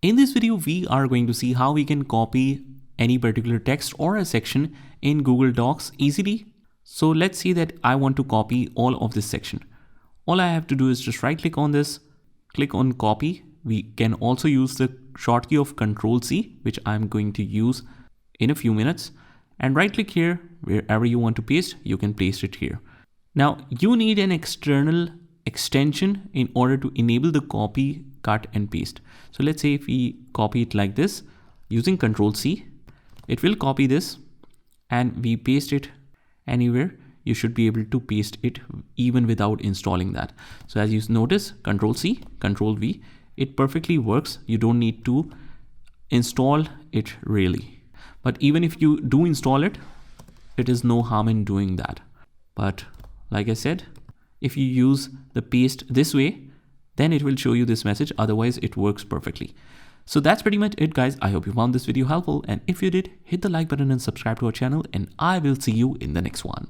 In this video, we are going to see how we can copy any particular text or a section in Google Docs easily. So let's say that I want to copy all of this section. All I have to do is just right click on this, click on copy. We can also use the shortcut of Control-C, which I'm going to use in a few minutes, and right click here. Wherever you want to paste, you can paste it here. Now you need an external extension in order to enable the copy, cut and paste. So let's say if we copy it like this using Control-C, it will copy this and we paste it anywhere. You should be able to paste it even without installing that. So as you notice, Control-C, Control-V, it perfectly works. You don't need to install it really. But even if you do install it, it is no harm in doing that. But like I said, if you use the paste this way, then it will show you this message. Otherwise, it works perfectly. So that's pretty much it, guys. I hope you found this video helpful. And if you did, hit the like button and subscribe to our channel. And I will see you in the next one.